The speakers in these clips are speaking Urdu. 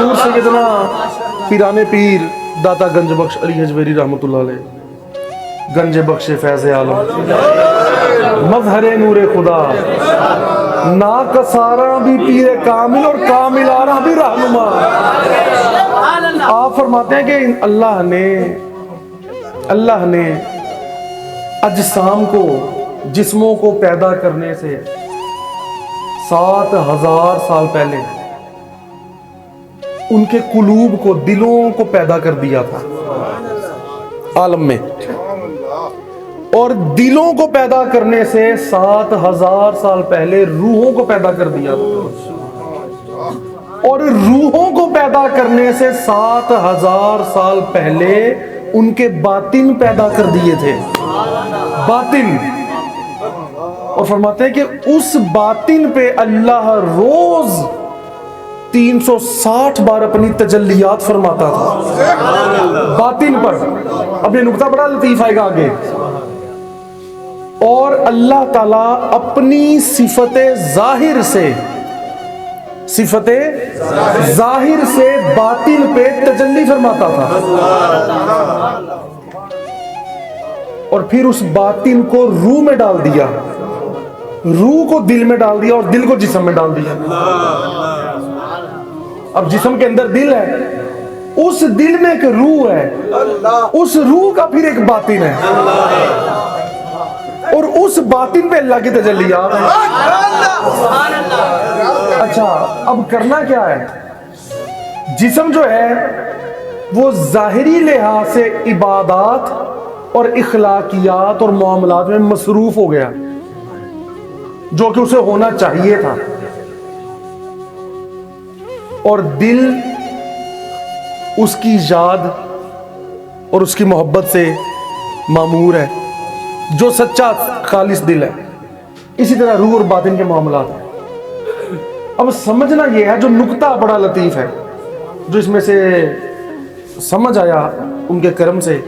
حضور سیدنا پیران پیر داتا گنج بخش علی حجویری رحمۃ اللہ علیہ، گنج بخش فیض عالم، مظہر نور خدا، ناکسارا بھی پیر کامل اور کاملارا بھی رہنما۔ آپ فرماتے ہیں کہ اللہ نے اجسام کو، جسموں کو پیدا کرنے سے 7,000 سال پہلے ان کے قلوب کو، دلوں کو پیدا کر دیا تھا عالم میں، اور دلوں کو پیدا کرنے سے 7,000 سال پہلے روحوں کو پیدا کر دیا تھا، اور روحوں کو پیدا کرنے سے 7,000 سال پہلے ان کے باطن پیدا کر دیے تھے، باطن۔ اور فرماتے ہیں کہ اس باطن پہ اللہ روز 360 بار اپنی تجلیات فرماتا تھا باطن پر۔ اب یہ نقطہ بڑا لطیف آئے گا آگے۔ اور اللہ تعالیٰ اپنی صفت ظاہر سے باطن پہ تجلی فرماتا تھا، اور پھر اس باطن کو روح میں ڈال دیا، روح کو دل میں ڈال دیا، اور دل کو جسم میں ڈال دیا۔ اب جسم کے اندر دل ہے، اس دل میں ایک روح ہے، اس روح کا پھر ایک باطن ہے، اور اس باطن پہ اللہ کی تجلیات ہیں۔ اچھا، اب کرنا کیا ہے؟ جسم جو ہے وہ ظاہری لحاظ سے عبادات اور اخلاقیات اور معاملات میں مصروف ہو گیا، جو کہ اسے ہونا چاہیے تھا، اور دل اس کی یاد اور اس کی محبت سے معمور ہے، جو سچا خالص دل ہے۔ اسی طرح روح اور باطن کے معاملات ہیں۔ اب سمجھنا یہ ہے، جو نقطہ بڑا لطیف ہے، جو اس میں سے سمجھ آیا ان کے کرم سے،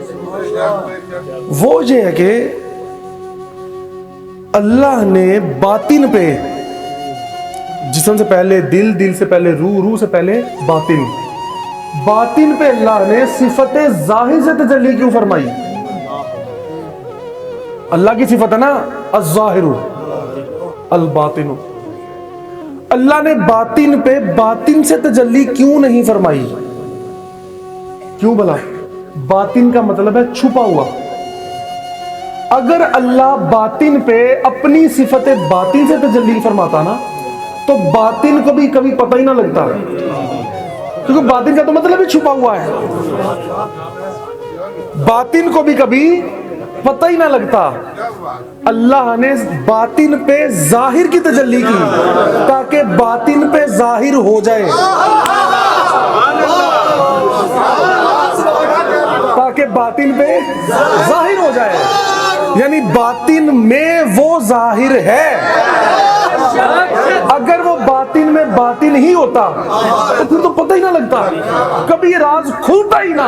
وہ یہ ہے کہ اللہ نے باطن پہ، جسم سے پہلے دل، دل سے پہلے روح، روح سے پہلے باطن، باطن پہ اللہ نے صفت ظاہر سے تجلی کیوں فرمائی؟ اللہ کی صفت ہے نا الظاہر الباطن، اللہ نے باطن پہ باطن سے تجلی کیوں نہیں فرمائی؟ کیوں بلا؟ باطن کا مطلب ہے چھپا ہوا۔ اگر اللہ باطن پہ اپنی صفت باطن سے تجلی فرماتا نا، تو باطن کو بھی کبھی پتہ ہی نہ لگتا، کیونکہ باطن کا تو مطلب ہی چھپا ہوا ہے، باطن کو بھی کبھی پتہ ہی نہ لگتا۔ اللہ نے باطن پہ ظاہر کی تجلی کی تاکہ باطن پہ ظاہر ہو جائے، تاکہ باطن پہ ظاہر ہو جائے، یعنی باطن میں وہ ظاہر ہے۔ اگر وہ باطن میں باطن ہی ہوتا تو پھر تو پتہ ہی نہ لگتا، کبھی یہ راز کھلتا ہی نہ،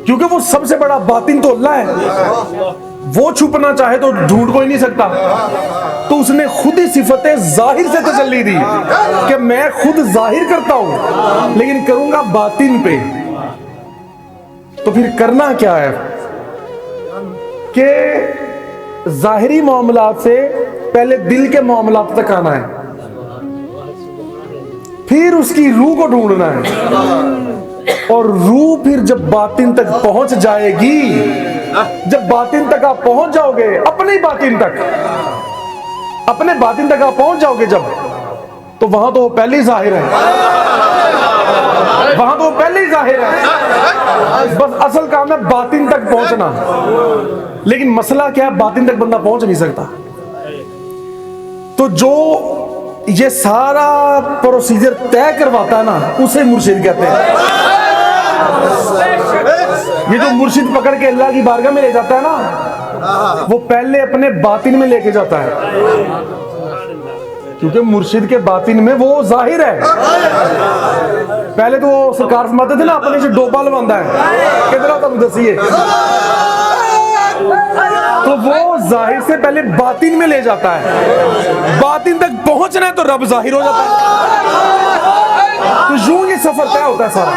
کیونکہ وہ سب سے بڑا باطن تو اللہ ہے، وہ چھپنا چاہے تو ڈھونڈ کو ہی نہیں سکتا، تو اس نے خود ہی صفت ظاہر سے تجلی دی کہ میں خود ظاہر کرتا ہوں لیکن کروں گا باطن پہ۔ تو پھر کرنا کیا ہے کہ ظاہری معاملات سے پہلے دل کے معاملات تک آنا ہے، پھر اس کی روح کو ڈھونڈنا ہے، اور روح پھر جب باطن تک پہنچ جائے گی، جب باطن تک آپ پہنچ جاؤ گے، اپنے باطن تک آپ پہنچ جاؤ گے جب، تو وہاں تو وہ پہلے ہی ظاہر ہے، بس اصل کام ہے باطن تک پہنچنا۔ لیکن مسئلہ کیا ہے؟ باطن تک بندہ پہنچ نہیں سکتا، تو جو یہ سارا پروسیجر طے کرواتا ہے نا، اسے مرشد کہتے ہیں۔ یہ جو مرشد پکڑ کے اللہ کی بارگاہ میں لے جاتا ہے نا، وہ پہلے اپنے باطن میں لے کے جاتا ہے، کیونکہ مرشد کے باطن میں وہ ظاہر ہے۔ پہلے تو وہ سرکار فرماتے تھے نا، اپنے سے ڈوبا لواندا ہے، کتنا تم دسیے، تو وہ ظاہر سے پہلے باطن میں لے جاتا ہے، باطن تک پہنچنا ہے تو رب ظاہر ہو جاتا ہے۔ تو یوں ہوتا ہے سارا.